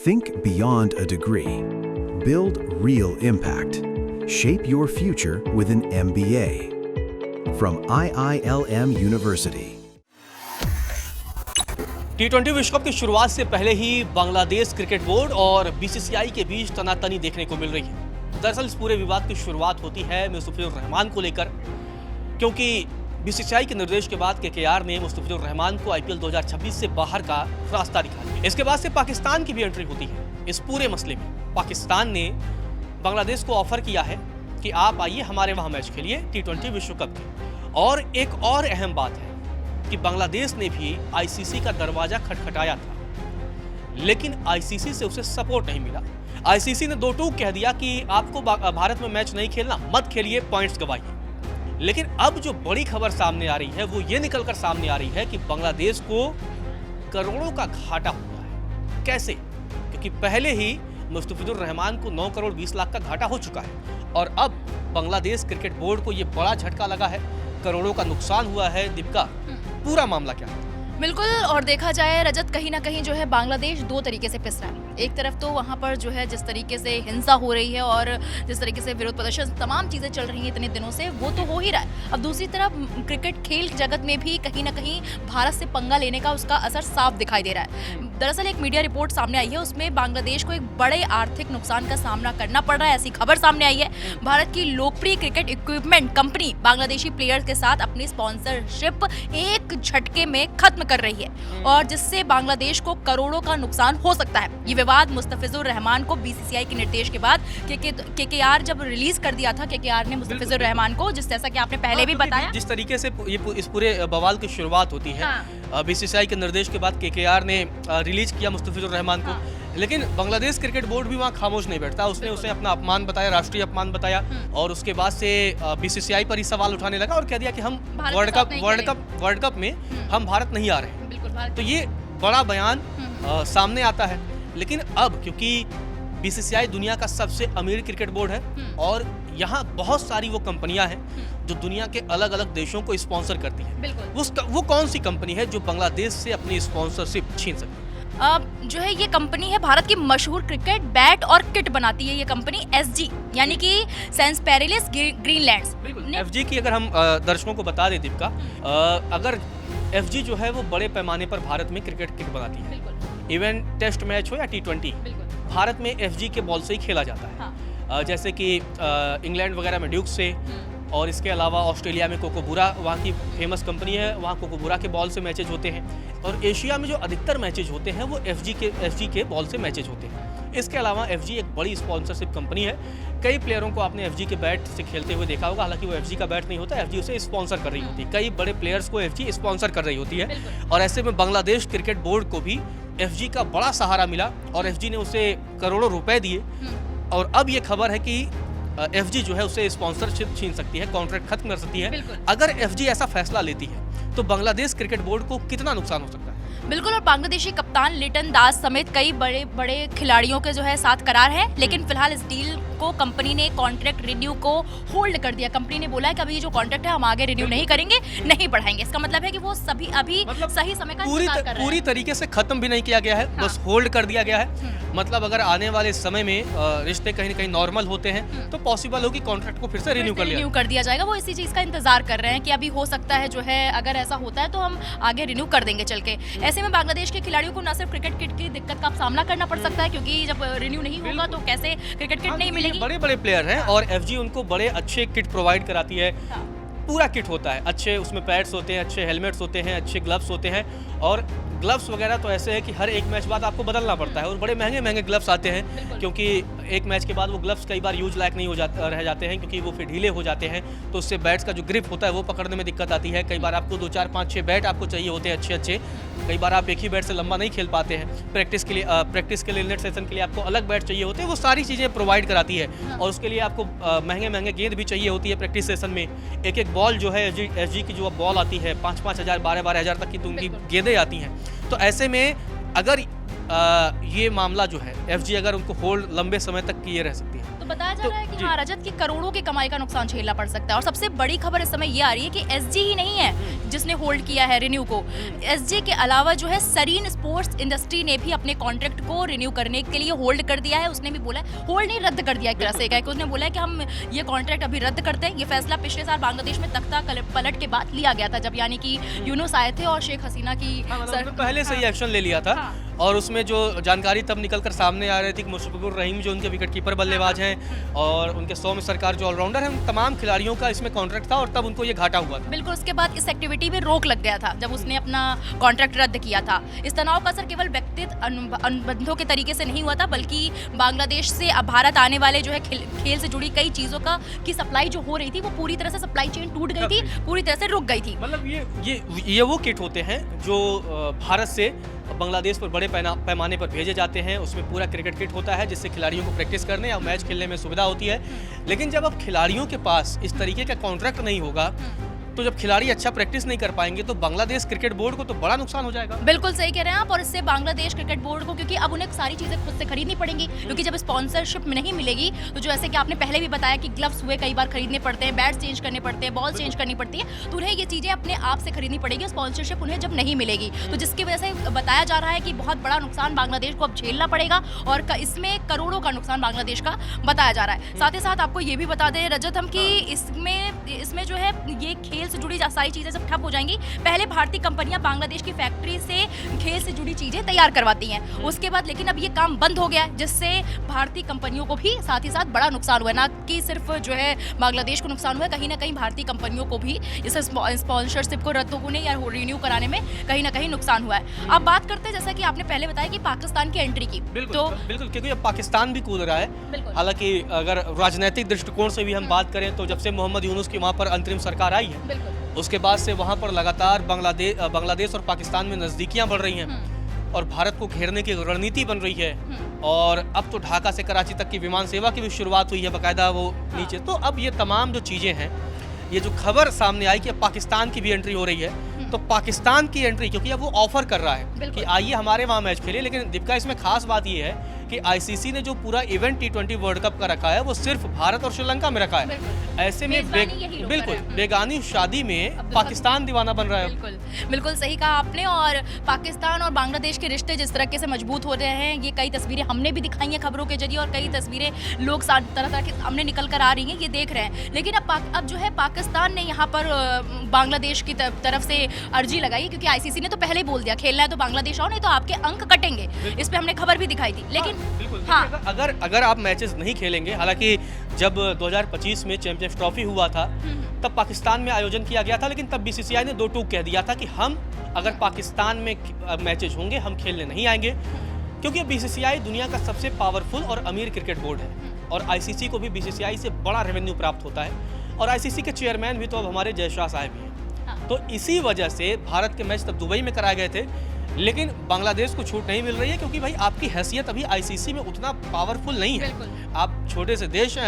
Think beyond a degree. Build real impact. Shape your future with an MBA. From IILM University. T20 विश्व cup की शुरुआत से पहले ही Bangladesh cricket board और BCCI के बीच तनातनी देखने को मिल रही है। दरअसल इस पूरे विवाद की शुरुआत होती है मुस्तफिजुर रहमान को लेकर, क्योंकि बीसीसीआई के निर्देश के बाद केकेआर ने मुस्तफिजुर रहमान को आईपीएल 2026 से बाहर का रास्ता दिखा दिया। इसके बाद से पाकिस्तान की भी एंट्री होती है इस पूरे मसले में। पाकिस्तान ने बांग्लादेश को ऑफर किया है कि आप आइए हमारे वहाँ मैच खेलिए T20 विश्व कप के। और एक और अहम बात है कि बांग्लादेश ने भी आईसीसी का दरवाजा खटखटाया था, लेकिन आईसीसी से उसे सपोर्ट नहीं मिला। आईसीसी ने दो टूक कह दिया कि आपको भारत में मैच नहीं खेलना, मत खेलिए, पॉइंट्स गवाइए। लेकिन अब जो बड़ी खबर सामने आ रही है वो ये निकलकर सामने आ रही है कि बांग्लादेश को करोड़ों का घाटा हो गया है। कैसे? क्योंकि पहले ही मुस्तफिजुर रहमान को 9 करोड़ 20 लाख का घाटा हो चुका है और अब बांग्लादेश क्रिकेट बोर्ड को ये बड़ा झटका लगा है, करोड़ों का नुकसान हुआ है। दीपिका, पूरा मामला क्या है? बिल्कुल, और देखा जाए रजत, कहीं ना कहीं जो है बांग्लादेश दो तरीके से पिस रहा है। एक तरफ तो वहाँ पर जो है जिस तरीके से हिंसा हो रही है और जिस तरीके से विरोध प्रदर्शन, तमाम चीज़ें चल रही हैं इतने दिनों से, वो तो हो ही रहा है। अब दूसरी तरफ क्रिकेट खेल जगत में भी कहीं ना कहीं भारत से पंगा लेने का उसका असर साफ दिखाई दे रहा है। दरअसल एक मीडिया रिपोर्ट सामने आई है, उसमें बांग्लादेश को एक बड़े आर्थिक नुकसान का सामना करना पड़ रहा है, ऐसी खबर सामने आई है। भारत की लोकप्रिय cricket equipment company Bangladeshi players के साथ अपनी स्पॉन्सरशिप एक झटके में खत्म कर रही है और जिससे बांग्लादेश को करोड़ों का नुकसान हो सकता है। ये विवाद मुस्तफिजुर रहमान को बीसीसीआई के निर्देश के बाद केकेआर जब रिलीज कर दिया था, केकेआर ने मुस्तफिजुर रहमान को, जिस जैसा कि आपने पहले भी बताया, जिस तरीके से इस पूरे बवाल की शुरुआत होती है, बीसीसीआई के निर्देश के बाद केकेआर ने रिलीज किया मुस्तफिजुर रहमान को। लेकिन बांग्लादेश क्रिकेट बोर्ड भी वहाँ खामोश नहीं बैठता, उसने उसे अपना अपमान बताया, राष्ट्रीय अपमान बताया और उसके बाद से बीसीसीआई पर ही सवाल उठाने लगा और कह दिया कि हम वर्ल्ड कप में हम भारत नहीं आ रहे हैं। तो ये बड़ा बयान सामने आता है। लेकिन अब क्योंकि बीसीसीआई दुनिया का सबसे अमीर क्रिकेट बोर्ड है और यहाँ बहुत सारी वो कंपनियां हैं जो दुनिया के अलग अलग देशों को स्पॉन्सर करती हैं। वो कौन सी कंपनी है जो बांग्लादेश से अपनी स्पॉन्सरशिप छीन सकती है? जो है ये कंपनी है भारत की मशहूर क्रिकेट बैट और किट बनाती है ये कंपनी एसजी, यानी कि सैंसपेरेलिस ग्रीनलैंड्स। एफजी की अगर हम दर्शकों को बता दें दीपिका, अगर एफजी जो है वो बड़े पैमाने पर भारत में क्रिकेट किट बनाती है। इवन टेस्ट मैच हो या T20, भारत में एफजी के बॉल से ही खेला जाता है। जैसे कि इंग्लैंड वगैरह में ड्यूक से, और इसके अलावा ऑस्ट्रेलिया में कोकोबुरा वहाँ की फेमस कंपनी है, वहाँ कोकोबुरा के बॉल से मैचेज होते हैं। और एशिया में जो अधिकतर मैचेज होते हैं वो एफजी के बॉल से मैचेज होते हैं। इसके अलावा एफजी एक बड़ी स्पॉन्सरशिप कंपनी है। कई प्लेयरों को आपने एफजी के बैट से खेलते हुए देखा होगा, हालांकि वो एफजी का बैट नहीं होता, एफजी उसे स्पॉन्सर कर रही होती है। कई बड़े प्लेयर्स को एफजी स्पॉन्सर कर रही होती है और ऐसे में बांग्लादेश क्रिकेट बोर्ड को भी एफजी का बड़ा सहारा मिला और एफजी ने उसे करोड़ों रुपए दिए। और अब ये खबर है कि एफजी जो है उसे स्पॉन्सरशिप छीन सकती है, कॉन्ट्रैक्ट खत्म कर सकती है। अगर एफजी ऐसा फैसला लेती है तो बांग्लादेश क्रिकेट बोर्ड को कितना नुकसान हो सकता है? बिल्कुल, और बांग्लादेशी कप्तान लिटन दास समेत कई बड़े बड़े खिलाड़ियों के जो है साथ करार है, लेकिन फिलहाल इस डील को कंपनी ने कॉन्ट्रैक्ट रिन्यू को होल्ड कर दिया। कंपनी ने बोला है कि अभी जो कॉन्ट्रैक्ट है हम आगे रिन्यू नहीं करेंगे, नहीं बढ़ाएंगे। इसका मतलब है कि वो सभी अभी सही समय का इंतजार कर रहे हैं। पूरी तरीके से खत्म भी नहीं किया गया है, बस होल्ड कर दिया गया है। मतलब अगर आने वाले समय में रिश्ते कहीं न कहीं नॉर्मल होते हैं तो पॉसिबल हो कि कॉन्ट्रैक्ट को फिर से रिन्यू कर दिया जाएगा। वो इसी चीज का इंतजार कर रहे हैं कि अभी हो सकता है जो है, अगर ऐसा होता है तो हम आगे रिन्यू कर देंगे चल के। ऐसे में बांग्लादेश के खिलाड़ियों को न सिर्फ क्रिकेट किट की दिक्कत का सामना करना पड़ सकता है, क्योंकि जब रिन्यू नहीं होगा तो कैसे क्रिकेट किट नहीं मिलेगी। बड़े बड़े प्लेयर हैं और एफजी उनको बड़े अच्छे किट प्रोवाइड कराती है। पूरा किट होता है, अच्छे उसमें पैड्स होते हैं, अच्छे हेलमेट्स होते हैं, अच्छे ग्लव्स होते हैं। और ग्लव्स वगैरह तो ऐसे है कि हर एक मैच बाद आपको बदलना पड़ता है और बड़े महंगे महंगे ग्लव्स आते हैं, क्योंकि एक मैच के बाद वो ग्लव्स कई बार यूज लायक नहीं रह जाते हैं, क्योंकि वो फिर ढीले हो जाते हैं। तो उससे बैट्स का जो ग्रिप होता है वो पकड़ने में दिक्कत आती है। कई बार आपको 2 4 5 6 बैट आपको चाहिए होते हैं अच्छे। कई बार आप एक ही बैट से लंबा नहीं खेल पाते हैं। प्रैक्टिस के लिए नेट सेशन के लिए आपको अलग बैट चाहिए होते हैं। वो सारी चीज़ें प्रोवाइड कराती है और उसके लिए आपको महंगे गेंद भी चाहिए होती है। प्रैक्टिस सेशन में एक बॉल जो है एफजी की जो बॉल आती है 5-5 हज़ार 12-12 हज़ार तक की तो उनकी गेंदें आती हैं। तो ऐसे में अगर ये मामला जो है एफजी अगर उनको होल्ड लंबे समय तक किए रह सकती है। तो बताया जा तो रहा है कि जी। हाँ, रजत की करोड़ों की कमाई का नुकसान झेलना पड़ सकता है। और सबसे बड़ी खबर इस समय ये आ रही है कि एसजी ही नहीं है जिसने होल्ड किया है रिन्यू को। एसजी के अलावा जो है सरीन स्पोर्ट्स इंडस्ट्री ने भी अपने कॉन्ट्रैक्ट को रिन्यू करने के लिए होल्ड कर दिया है। उसने भी बोला है, होल्ड नहीं, रद्द कर दिया एक तरह से, क्या है कि उसने बोला है कि हम ये कॉन्ट्रैक्ट अभी रद्द करते हैं। ये फैसला पिछले साल बांग्लादेश में तख्ता पलट के बाद लिया गया था, जब यानी कि यूनुस आए थे और शेख हसीना की पहले से ही एक्शन ले लिया था। हाँ। और उसमें जो जानकारी तब निकलकर सामने आ रही थी कि मुशफिकुर रहीम जो उनके विकेटकीपर बल्लेबाज हैं और उनके सौम्य सरकार जो ऑलराउंडर हैं, उन तमाम खिलाड़ियों का इसमें कॉन्ट्रैक्ट था और तब उनको ये घाटा हुआ था। बिल्कुल, उसके बाद इस एक्टिविटी में रोक लग गया था जब उसने अपना कॉन्ट्रैक्ट रद्द किया था। इस तनाव का असर केवल व्यक्तिगत अनुबंधों के तरीके से नहीं हुआ था, बल्कि बांग्लादेश से अब भारत आने वाले जो है खेल से जुड़ी कई चीज़ों का की सप्लाई जो हो रही थी, वो पूरी तरह से सप्लाई चेन टूट गई थी, पूरी तरह से रुक गई थी। मतलब ये वो किट होते हैं जो भारत से बांग्लादेश पर बड़े पैमाने पर भेजे जाते हैं। उसमें पूरा क्रिकेट किट होता है जिससे खिलाड़ियों को प्रैक्टिस करने या मैच खेलने में सुविधा होती है। लेकिन जब अब खिलाड़ियों के पास इस तरीके का कॉन्ट्रैक्ट नहीं होगा, तो जब खिलाड़ी अच्छा प्रैक्टिस नहीं कर पाएंगे तो बांग्लादेश क्रिकेट बोर्ड को तो बड़ा नुकसान हो जाएगा। बिल्कुल सही कह रहे हैं आप। और इससे बांग्लादेश क्रिकेट बोर्ड को, क्योंकि अब उन्हें सारी चीज़ें खुद से खरीदनी पड़ेंगी, क्योंकि जब स्पॉन्सरशिप में नहीं मिलेगी तो जैसे कि आपने पहले भी बताया कि ग्लव्स हुए कई बार खरीदने पड़ते हैं, बैट्स चेंज करने पड़ते हैं, बॉल चेंज करनी पड़ती है, तो उन्हें ये चीज़ें अपने आप से खरीदनी पड़ेगी। स्पॉन्सरशिप उन्हें जब नहीं मिलेगी तो जिसकी वजह से बताया जा रहा है कि बहुत बड़ा नुकसान बांग्लादेश को अब झेलना पड़ेगा और इसमें करोड़ों का नुकसान बांग्लादेश का बताया जा रहा है। साथ ही साथ आपको ये भी बता दें रजत हम कि इसमें जो है ये खेल से जुड़ी सारी चीज़ें सब ठप हो जाएंगी। पहले भारतीय कंपनियां बांग्लादेश की फैक्ट्री से खेल से जुड़ी चीज़ें तैयार करवाती हैं, उसके बाद लेकिन अब ये काम बंद हो गया है, जिससे भारतीय कंपनियों को भी साथ ही साथ बड़ा नुकसान हुआ है। ना कि सिर्फ जो है बांग्लादेश को नुकसान हुआ है, कहीं ना कहीं भारतीय कंपनियों को भी इस स्पॉन्सरशिप को रद्द होने या रिन्यू कराने में कहीं ना कहीं नुकसान हुआ है। अब बात करते हैं, जैसा कि आपने पहले बताया कि पाकिस्तान की एंट्री की, बिल्कुल क्योंकि अब पाकिस्तान भी कूद रहा है। हालांकि अगर राजनीतिक दृष्टिकोण से भी हम बात करें तो जब से मोहम्मद यूनुस की वहाँ पर अंतरिम सरकार आई है, उसके बाद से वहाँ पर लगातार बांग्लादेश और पाकिस्तान में नज़दीकियाँ बढ़ रही हैं और भारत को घेरने की रणनीति बन रही है। और अब तो ढाका से कराची तक की विमान सेवा की भी शुरुआत हुई है बाकायदा वो नीचे। तो अब ये तमाम जो चीज़ें हैं, ये जो खबर सामने आई कि अब पाकिस्तान की भी एंट्री हो रही है, तो पाकिस्तान की एंट्री क्योंकि अब वो ऑफर कर रहा है कि आइए हमारे वहाँ मैच खेलिए। लेकिन दीपिका, इसमें खास बात ये है कि आईसीसी ने जो पूरा इवेंट T20 वर्ल्ड कप का रखा है वो सिर्फ भारत और श्रीलंका में रखा है। ऐसे में बिल्कुल बेगानी शादी में पाकिस्तान दीवाना बन रहा है। बिल्कुल सही कहा आपने। और पाकिस्तान और बांग्लादेश के रिश्ते जिस तरह से मजबूत हो रहे हैं, ये कई तस्वीरें हमने भी दिखाई हैं खबरों के जरिए और कई तस्वीरें लोग तरह तरह के सामने निकल कर आ रही हैं, ये देख रहे हैं। लेकिन अब जो है पाकिस्तान ने यहाँ पर बांग्लादेश की तरफ से अर्जी लगाई, क्योंकि आईसीसी ने तो पहले ही बोल दिया खेलना है तो बांग्लादेश आओ, नहीं तो आपके अंक कटेंगे। इस पर हमने खबर भी दिखाई थी। लेकिन हाँ, अगर आप मैचेस नहीं खेलेंगे, हालांकि जब 2025 में चैंपियंस ट्रॉफी हुआ था तब पाकिस्तान में आयोजन किया गया था, लेकिन तब बीसीसीआई ने दो टूक कह दिया था कि हम अगर पाकिस्तान में मैचेस होंगे हम खेलने नहीं आएंगे, क्योंकि बीसीसीआई दुनिया का सबसे पावरफुल और अमीर क्रिकेट बोर्ड है और आईसीसी को भी बीसीसीआई से बड़ा रेवेन्यू प्राप्त होता है और आईसीसी के चेयरमैन भी तो अब हमारे जयशाह साहब ही हैं। तो इसी वजह से भारत के मैच तब दुबई में कराए गए थे, लेकिन बांग्लादेश को छूट नहीं मिल रही है क्योंकि भाई आपकी हैसियत अभी आईसीसी में उतना पावरफुल नहीं है। आप छोटे से देश हैं,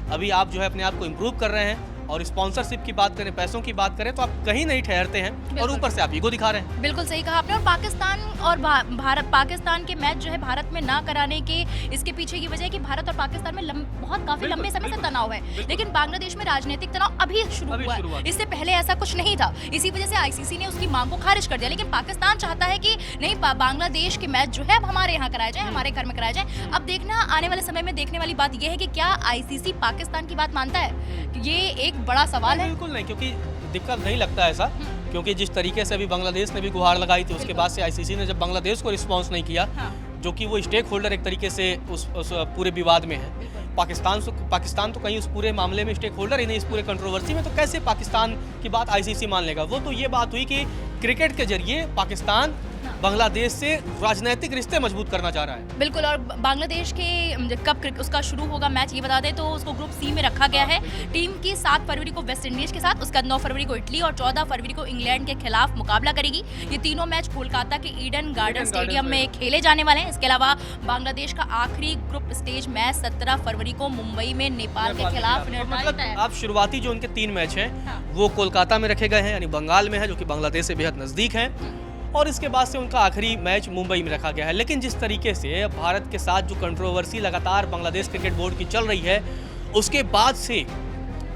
अभी आप जो है अपने आप को इम्प्रूव कर रहे हैं और स्पॉन्सरशिप की बात करें, पैसों की बात करें तो आप कहीं नहीं ठहरते हैं और ऊपर से आप ईगो दिखा रहे हैं। बिल्कुल सही कहा आपने। और पाकिस्तान के मैच जो है भारत में ना कराने के इसके पीछे की वजह है कि भारत और पाकिस्तान में काफी लंबे समय से तनाव है, लेकिन बांग्लादेश में राजनीतिक तनाव अभी शुरू हुआ है, इससे पहले ऐसा कुछ नहीं था। इसी वजह से आईसीसी ने उसकी मांग को खारिज कर दिया। लेकिन पाकिस्तान चाहता है कि नहीं, बांग्लादेश के मैच जो है अब हमारे यहाँ कराया जाए, हमारे घर में कराया जाए। अब देखना आने वाले समय में देखने वाली बात यह है कि क्या आईसीसी पाकिस्तान की बात मानता है। ये एक बड़ा सवाल है। बिल्कुल नहीं, क्योंकि दीपिका नहीं लगता ऐसा, क्योंकि जिस तरीके से अभी बांग्लादेश ने भी गुहार लगाई थी, उसके बाद से आईसीसी ने जब बांग्लादेश को रिस्पांस नहीं किया, जो कि वो स्टेक होल्डर एक तरीके से उस पूरे विवाद में है। पाकिस्तान तो कहीं उस पूरे मामले में स्टेक होल्डर ही नहीं, इस पूरे कंट्रोवर्सी में, तो कैसे पाकिस्तान की बात आईसीसी मान लेगा। वो तो ये बात हुई कि क्रिकेट के जरिए पाकिस्तान बांग्लादेश से राजनीतिक रिश्ते मजबूत करना चाह रहा है। बिल्कुल। और बांग्लादेश के कब उसका शुरू होगा मैच ये बता दें तो उसको ग्रुप सी में रखा गया है। टीम की 7 फरवरी को वेस्ट इंडीज के साथ, उसका 9 फरवरी को इटली और 14 फरवरी को इंग्लैंड के खिलाफ मुकाबला करेगी। ये तीनों मैच कोलकाता के ईडन गार्डन स्टेडियम में खेले जाने वाले हैं। इसके अलावा बांग्लादेश का आखिरी ग्रुप स्टेज मैच 17 फरवरी को मुंबई में नेपाल के खिलाफ निर्धारित है। अब शुरुआती जो उनके 3 मैच हैं वो कोलकाता में रखे गए हैं, यानी बंगाल में है, जो कि बांग्लादेश से बेहद नजदीक है। और इसके बाद से उनका आखिरी मैच मुंबई में रखा गया है। लेकिन जिस तरीके से भारत के साथ जो कंट्रोवर्सी लगातार बांग्लादेश क्रिकेट बोर्ड की चल रही है, उसके बाद से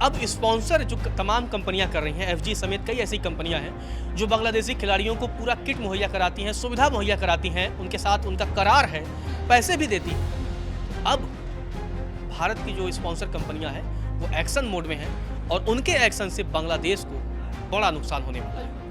अब स्पॉन्सर जो तमाम कंपनियां कर रही हैं, एफजी समेत कई ऐसी कंपनियां हैं जो बांग्लादेशी खिलाड़ियों को पूरा किट मुहैया कराती हैं, सुविधा मुहैया कराती हैं, उनके साथ उनका करार है, पैसे भी देती हैं। अब भारत की जो स्पॉन्सर कंपनियां हैं वो एक्शन मोड में हैं और उनके एक्शन से बांग्लादेश को बड़ा नुकसान होने वाला है।